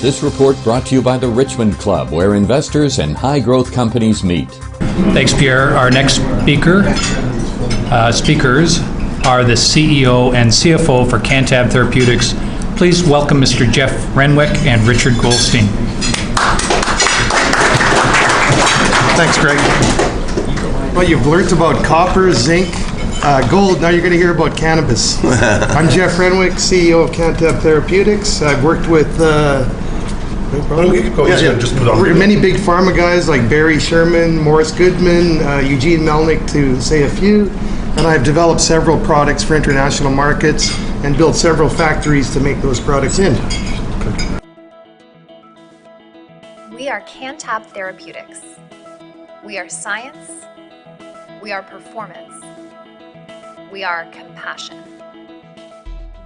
This report brought to you by the Richmond Club, where investors and high-growth companies meet. Thanks, Pierre. Our next speakers are the CEO and CFO for CannTab Therapeutics. Please welcome Mr. Jeff Renwick and Richard Goldstein. Thanks, Greg. Well, you've learned about copper, zinc, gold. Now you're going to hear about cannabis. I'm Jeff Renwick, CEO of CannTab Therapeutics. I've worked with many big pharma guys like Barry Sherman, Morris Goodman, Eugene Melnick, to say a few. And I've developed several products for international markets and built several factories to make those products in. We are CannTab Therapeutics. We are science. We are performance. We are compassion.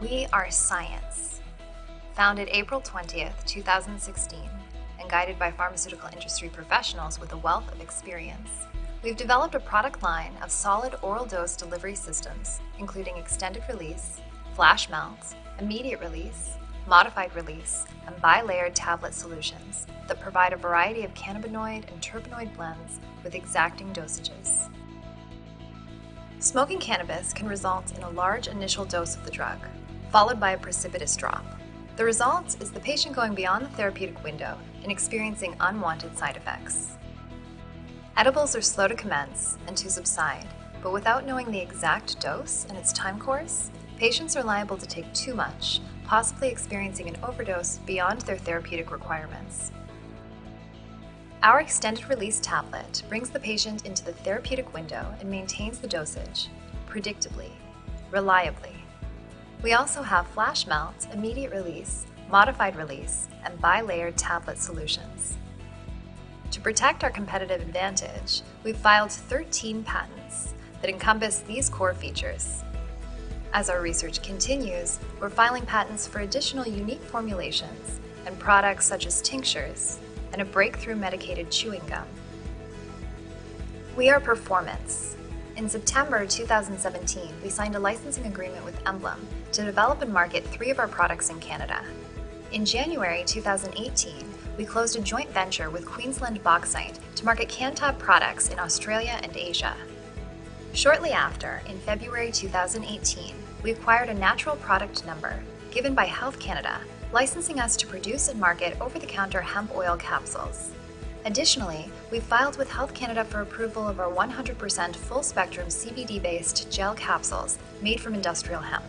We are science. Founded April 20th, 2016, and guided by pharmaceutical industry professionals with a wealth of experience, we've developed a product line of solid oral dose delivery systems, including extended release, flash melt, immediate release, modified release, and bi-layered tablet solutions that provide a variety of cannabinoid and terpenoid blends with exacting dosages. Smoking cannabis can result in a large initial dose of the drug, followed by a precipitous drop. The result is the patient going beyond the therapeutic window and experiencing unwanted side effects. Edibles are slow to commence and to subside, but without knowing the exact dose and its time course, patients are liable to take too much, possibly experiencing an overdose beyond their therapeutic requirements. Our extended release tablet brings the patient into the therapeutic window and maintains the dosage, predictably, reliably. We also have flash melt, immediate release, modified release, and bi-layered tablet solutions. To protect our competitive advantage, we've filed 13 patents that encompass these core features. As our research continues, we're filing patents for additional unique formulations and products such as tinctures and a breakthrough medicated chewing gum. We are performance. In September 2017, we signed a licensing agreement with Emblem to develop and market 3 of our products in Canada. In January 2018, we closed a joint venture with Queensland Bauxite to market CannTab products in Australia and Asia. Shortly after, in February 2018, we acquired a natural product number given by Health Canada, licensing us to produce and market over-the-counter hemp oil capsules. Additionally, we filed with Health Canada for approval of our 100% full-spectrum CBD-based gel capsules made from industrial hemp.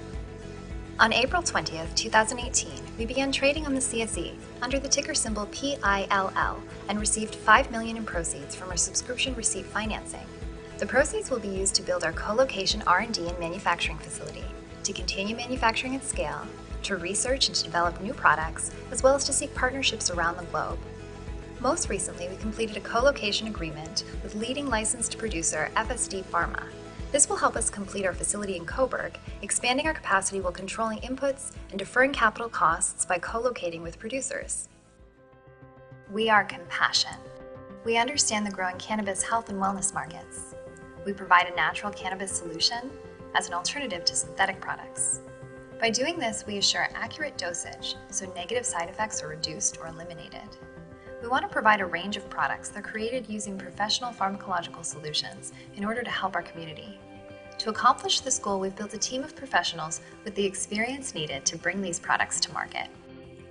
On April 20th, 2018, we began trading on the CSE under the ticker symbol PILL and received $5 million in proceeds from our subscription receipt financing. The proceeds will be used to build our co-location R&D and manufacturing facility, to continue manufacturing at scale, to research and to develop new products, as well as to seek partnerships around the globe. Most recently, we completed a co-location agreement with leading licensed producer FSD Pharma. This will help us complete our facility in Cobourg, expanding our capacity while controlling inputs and deferring capital costs by co-locating with producers. We are compassion. We understand the growing cannabis health and wellness markets. We provide a natural cannabis solution as an alternative to synthetic products. By doing this, we assure accurate dosage so negative side effects are reduced or eliminated. We want to provide a range of products that are created using professional pharmacological solutions in order to help our community. To accomplish this goal, we've built a team of professionals with the experience needed to bring these products to market.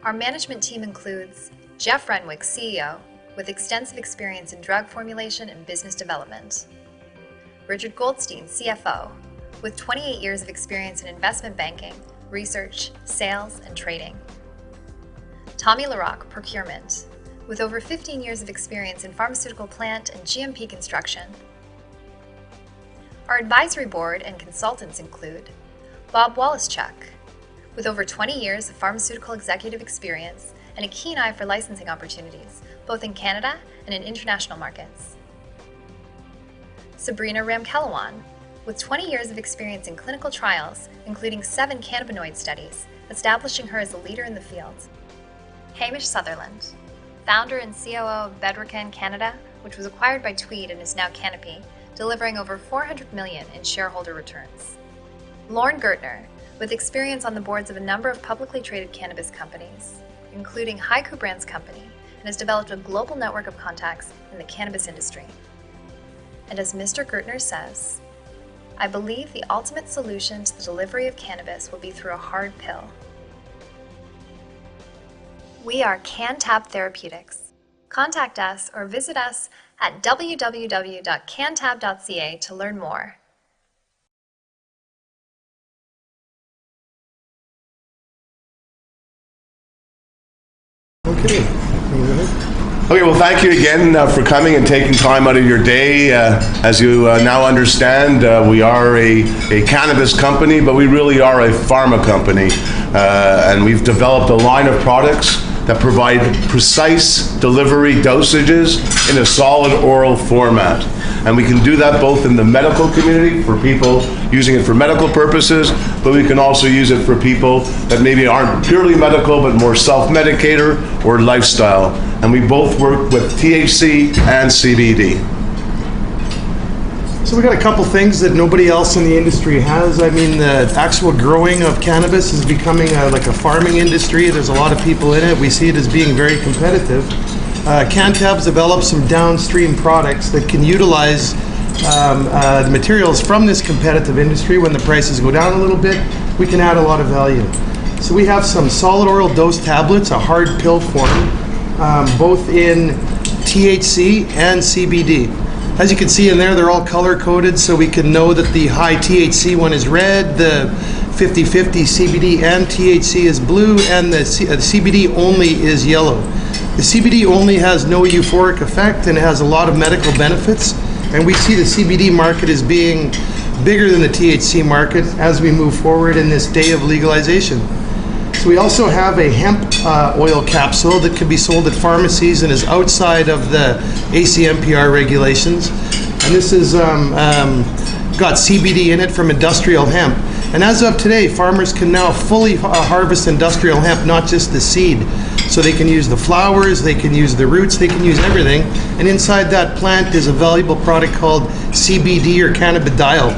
Our management team includes Jeff Renwick, CEO, with extensive experience in drug formulation and business development. Richard Goldstein, CFO, with 28 years of experience in investment banking, research, sales, and trading. Tommy Larocque, Procurement, with over 15 years of experience in pharmaceutical plant and GMP construction. Our advisory board and consultants include Bob Wallaschuk, with over 20 years of pharmaceutical executive experience and a keen eye for licensing opportunities, both in Canada and in international markets. Sabrina Ramkelawan, with 20 years of experience in clinical trials, including 7 cannabinoid studies, establishing her as a leader in the field. Hamish Sutherland, founder and COO of Bedrocan Canada, which was acquired by Tweed and is now Canopy, delivering over $400 million in shareholder returns. Lorne Gertner, with experience on the boards of a number of publicly traded cannabis companies. including Haiku Brands Company, and has developed a global network of contacts in the cannabis industry. And as Mr. Gertner says, I believe the ultimate solution to the delivery of cannabis will be through a hard pill. We are CannTab Therapeutics. Contact us or visit us at www.cantab.ca to learn more. Okay. Okay, well, thank you again for coming and taking time out of your day. As you now understand, we are a cannabis company, but we really are a pharma company. And we've developed a line of products that provide precise delivery dosages in a solid oral format. And we can do that both in the medical community for people using it for medical purposes, but we can also use it for people that maybe aren't purely medical, but more self-medicator or lifestyle. And we both work with THC and CBD. So we got a couple things that nobody else in the industry has. I mean, the actual growing of cannabis is becoming like a farming industry. There's a lot of people in it. We see it as being very competitive. CannTab's developed some downstream products that can utilize the materials from this competitive industry. When the prices go down a little bit, we can add a lot of value. So we have some solid oral dose tablets, a hard pill form, both in THC and CBD. As you can see in there, they're all color-coded, so we can know that the high THC one is red, the 50-50 CBD and THC is blue, and the CBD only is yellow. The CBD only has no euphoric effect and it has a lot of medical benefits, and we see the CBD market as being bigger than the THC market as we move forward in this day of legalization. So we also have a hemp oil capsule that can be sold at pharmacies and is outside of the ACMPR regulations. And this is got CBD in it from industrial hemp. And as of today, farmers can now fully harvest industrial hemp, not just the seed. So they can use the flowers, they can use the roots, they can use everything. And inside that plant is a valuable product called CBD or cannabidiol.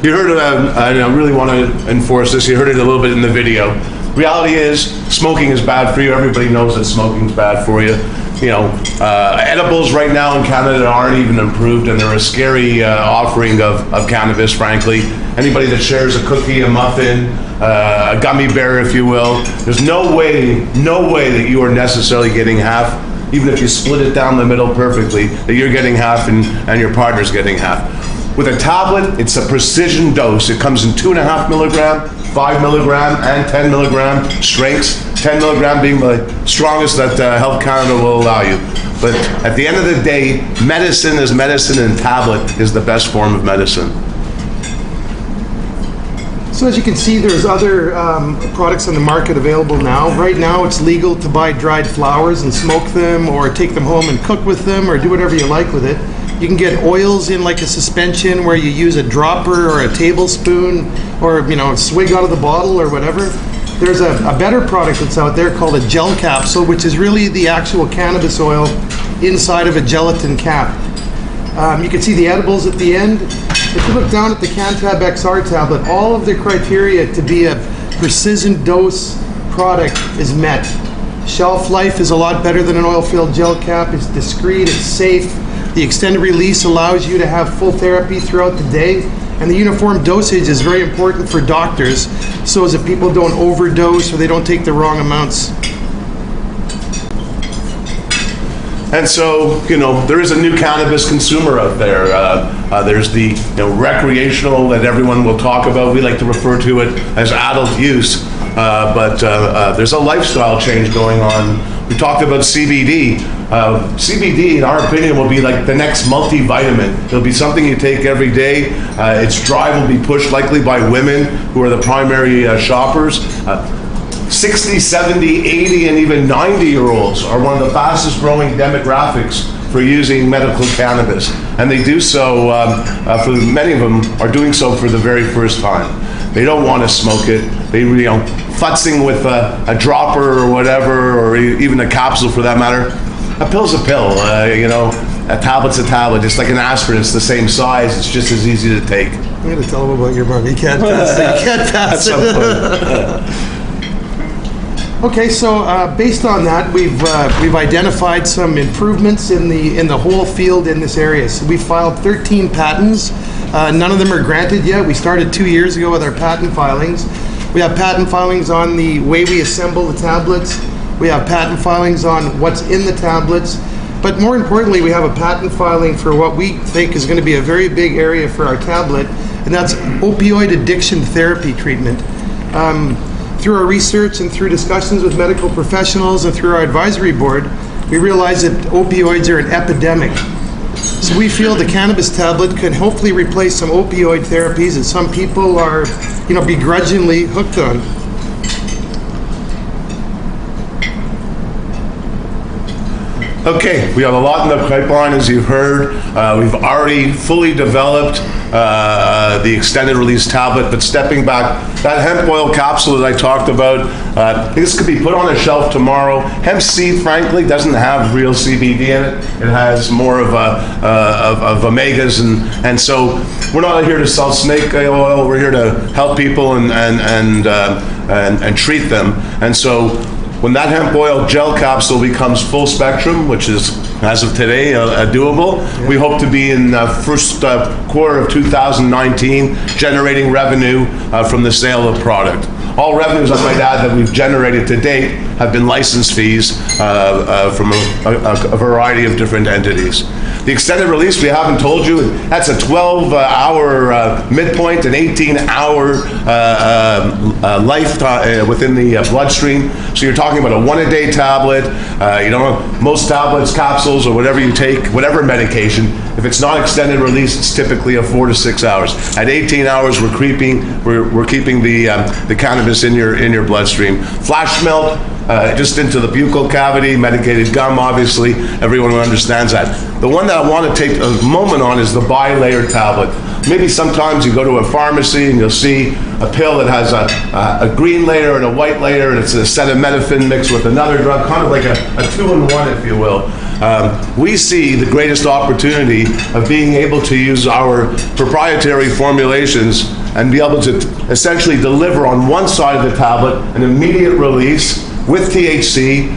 You heard it, I really want to enforce this, you heard it a little bit in the video. Reality is, smoking is bad for you. Everybody knows that smoking is bad for you. You know, edibles right now in Canada aren't even approved, and they're a scary offering of cannabis, frankly. Anybody that shares a cookie, a muffin, a gummy bear, if you will, there's no way that you are necessarily getting half, even if you split it down the middle perfectly, that you're getting half and your partner's getting half. With a tablet, it's a precision dose. It comes in 2.5 milligram, 5 milligram, and 10 milligram strengths. 10 milligram being the strongest that Health Canada will allow you. But at the end of the day, medicine is medicine, and tablet is the best form of medicine. So as you can see, there's other products on the market available now. Right now, it's legal to buy dried flowers and smoke them, or take them home and cook with them, or do whatever you like with it. You can get oils in like a suspension where you use a dropper or a tablespoon, or a swig out of the bottle or whatever. There's a better product that's out there called a gel capsule, which is really the actual cannabis oil inside of a gelatin cap. You can see the edibles at the end. If you look down at the CannTab XR tablet, all of the criteria to be a precision dose product is met. Shelf life is a lot better than an oil-filled gel cap. It's discreet, it's safe. The extended release allows you to have full therapy throughout the day. And the uniform dosage is very important for doctors, so as that people don't overdose or they don't take the wrong amounts. And so, there is a new cannabis consumer out there. There's the recreational that everyone will talk about. We like to refer to it as adult use. But there's a lifestyle change going on. We talked about CBD. CBD, in our opinion, will be like the next multivitamin. It'll be something you take every day. Its drive will be pushed likely by women who are the primary shoppers. 60, 70, 80, and even 90-year-olds are one of the fastest growing demographics for using medical cannabis. And they do so, for many of them, are doing so for the very first time. They don't want to smoke it. They, futzing with a dropper or whatever, or even a capsule for that matter. A pill's a pill, a tablet's a tablet. Just like an aspirin, it's the same size. It's just as easy to take. I'm going to tell them about your mom. You can't pass it. You can't pass it. Okay, so based on that, we've identified some improvements in the whole field in this area. So we filed 13 patents. None of them are granted yet. We started 2 years ago with our patent filings. We have patent filings on the way we assemble the tablets. We have patent filings on what's in the tablets. But more importantly, we have a patent filing for what we think is going to be a very big area for our tablet, and that's opioid addiction therapy treatment. Through our research and through discussions with medical professionals and through our advisory board, we realized that opioids are an epidemic. So we feel the cannabis tablet can hopefully replace some opioid therapies that some people are, begrudgingly hooked on. Okay, we have a lot in the pipeline, as you've heard. We've already fully developed the extended release tablet, but stepping back, that hemp oil capsule that I talked about, this could be put on a shelf tomorrow. Hemp seed, frankly, doesn't have real CBD in it. It has more of omegas, and so we're not here to sell snake oil. We're here to help people and treat them. And so when that hemp oil gel capsule becomes full spectrum, which is, as of today, doable, we hope to be in the first quarter of 2019 generating revenue from the sale of product. All revenues, I might add, that we've generated to date have been license fees from a variety of different entities. The extended release, we haven't told you, that's a 12-hour midpoint, an 18-hour lifetime within the bloodstream. So you're talking about a one-a-day tablet. Most tablets, capsules, or whatever you take, whatever medication, if it's not extended release, it's typically a 4 to 6 hours. At 18 hours, we're keeping the cannabis in your bloodstream. Flash melt, just into the buccal cavity, medicated gum, obviously, everyone understands that. The one that I want to take a moment on is the bi-layer tablet. Maybe sometimes you go to a pharmacy and you'll see a pill that has a green layer and a white layer, and it's a acetaminophen mixed with another drug, kind of like a two-in-one, if you will. We see the greatest opportunity of being able to use our proprietary formulations and be able to essentially deliver on one side of the tablet an immediate release with THC,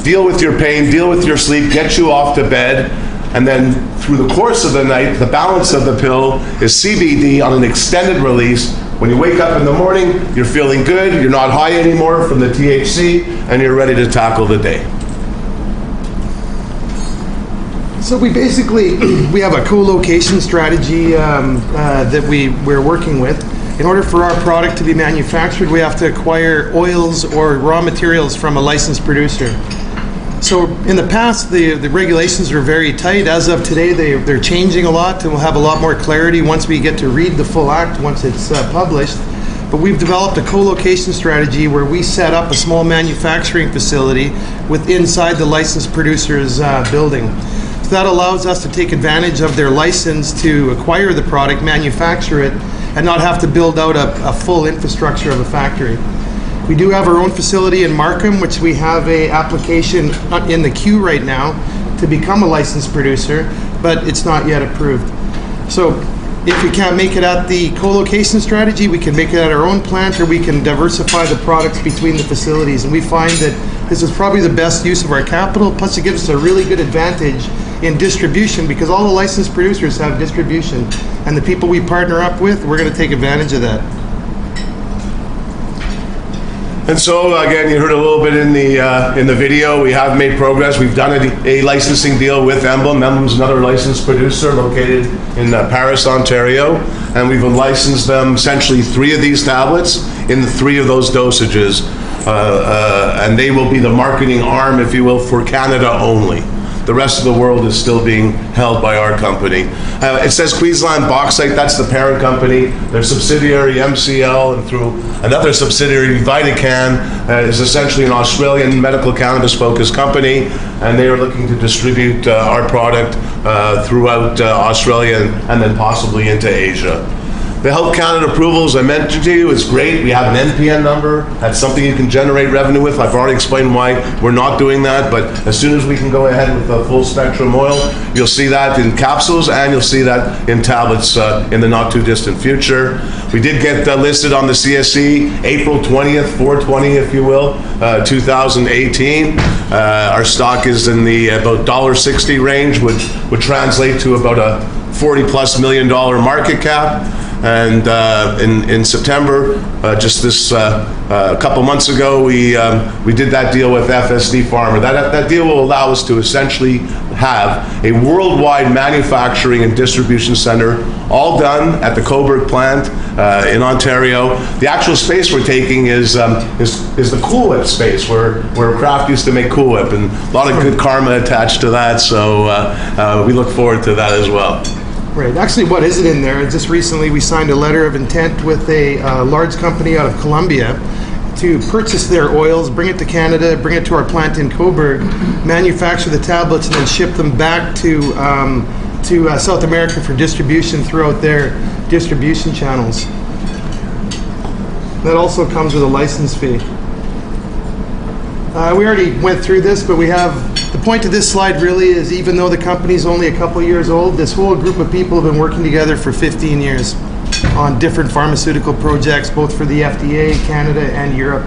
deal with your pain, deal with your sleep, get you off to bed, and then through the course of the night, the balance of the pill is CBD on an extended release. When you wake up in the morning, you're feeling good, you're not high anymore from the THC, and you're ready to tackle the day. So we have a co-location strategy that we're working with. In order for our product to be manufactured, we have to acquire oils or raw materials from a licensed producer. So in the past, the regulations were very tight. As of today, they're changing a lot, and we'll have a lot more clarity once we get to read the full act, once it's published. But we've developed a co-location strategy where we set up a small manufacturing facility inside the licensed producer's building. So that allows us to take advantage of their license to acquire the product, manufacture it, and not have to build out a full infrastructure of a factory. We do have our own facility in Markham, which we have an application in the queue right now to become a licensed producer, but it's not yet approved. So if we can't make it at the co-location strategy, we can make it at our own plant, or we can diversify the products between the facilities. And we find that this is probably the best use of our capital, plus it gives us a really good advantage in distribution, because all the licensed producers have distribution, and the people we partner up with, we're going to take advantage of that. And so, again, you heard a little bit in the video. We have made progress. We've done a licensing deal with Emblem. Emblem's another licensed producer located in Paris, Ontario. And we've licensed them essentially 3 of these tablets in 3 of those dosages. And they will be the marketing arm, if you will, for Canada only. The rest of the world is still being held by our company. It says Queensland Bauxite, that's the parent company. Their subsidiary MCL, and through another subsidiary Vitacan, is essentially an Australian medical cannabis focused company, and they are looking to distribute our product throughout Australia and then possibly into Asia. The Health Canada approval, as I mentioned to you, is great. We have an NPN number. That's something you can generate revenue with. I've already explained why we're not doing that, but as soon as we can go ahead with the full spectrum oil, you'll see that in capsules and you'll see that in tablets in the not too distant future. We did get listed on the CSE April 20th, 420, if you will, 2018. Our stock is in the about $1.60 range, which would translate to about a $40+ million market cap. And in September, just this a couple months ago, we did that deal with FSD Pharma. That deal will allow us to essentially have a worldwide manufacturing and distribution center, all done at the Coburg plant in Ontario. The actual space we're taking is the Cool Whip space, where Kraft used to make Cool Whip, and a lot of good karma attached to that. So we look forward to that as well. Right. Actually, what isn't in there, just recently we signed a letter of intent with a large company out of Colombia to purchase their oils, bring it to Canada, bring it to our plant in Coburg, manufacture the tablets, and then ship them back to South America for distribution throughout their distribution channels. That also comes with a license fee. We already went through this, but the point of this slide really is, even though the company's only a couple years old, this whole group of people have been working together for 15 years on different pharmaceutical projects, both for the FDA, Canada, and Europe.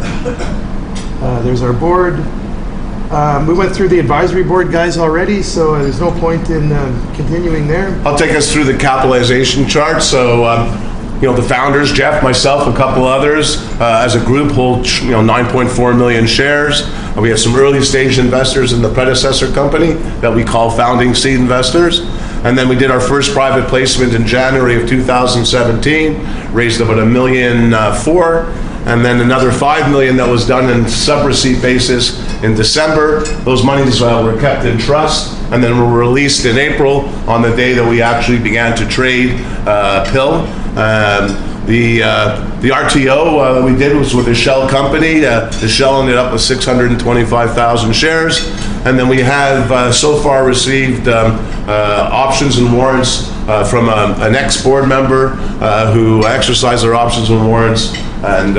There's our board. We went through the advisory board guys already, so there's no point in continuing there. I'll take us through the capitalization chart. So, the founders, Jeff, myself, a couple others, as a group hold 9.4 million shares. We have some early stage investors in the predecessor company that we call founding seed investors. And then we did our first private placement in January of 2017, raised about $1.4 million, and then another $5 million that was done in sub-receipt basis in December. Those monies were kept in trust and then were released in April on the day that we actually began to trade pill. The RTO we did was with a shell company. The shell ended up with 625,000 shares. And then we have so far received options and warrants from an ex-board member who exercised their options and warrants and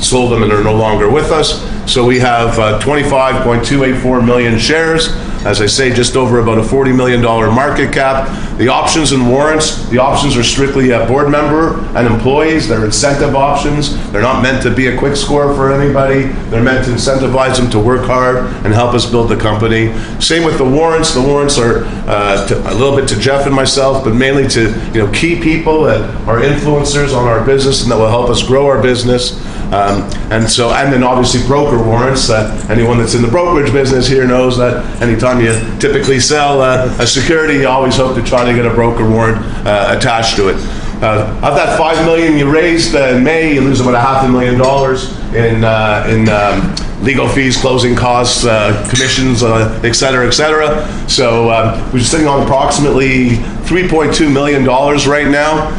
sold them and are no longer with us. So we have 25.284 million shares. As I say, just over about a $40 million market cap. The options and warrants, the options are strictly board member and employees. They're incentive options. They're not meant to be a quick score for anybody. They're meant to incentivize them to work hard and help us build the company. Same with the warrants. The warrants are a little bit to Jeff and myself, but mainly to key people that are influencers on our business and that will help us grow our business. And then obviously broker warrants. Anyone that's in the brokerage business here knows that anytime you typically sell a security, you always hope to try to get a broker warrant attached to it. Of that $5 million you raised in May, you lose about $500,000 in legal fees, closing costs, commissions, et cetera, et cetera. So we're sitting on approximately $3.2 million right now.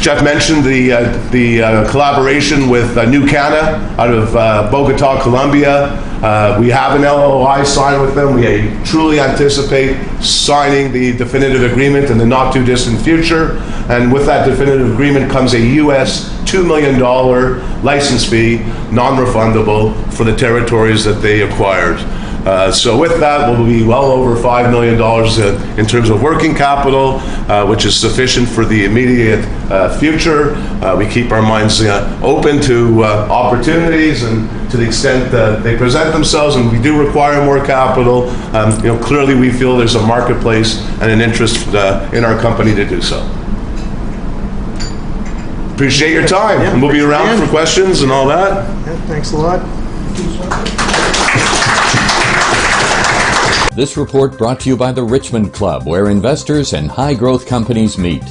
Jeff mentioned the collaboration with New Canna out of Bogota, Colombia. We have an LOI signed with them. We truly anticipate signing the definitive agreement in the not too distant future. And with that definitive agreement comes a US $2 million license fee, non-refundable, for the territories that they acquired. So with that, we'll be well over $5 million in terms of working capital, which is sufficient for the immediate future. We keep our minds open to opportunities, and to the extent that they present themselves and we do require more capital, clearly we feel there's a marketplace and an interest in our company to do so. Appreciate your time, and we'll be around for questions and all that. Yeah, thanks a lot. This report brought to you by the Richmond Club, where investors and high-growth companies meet.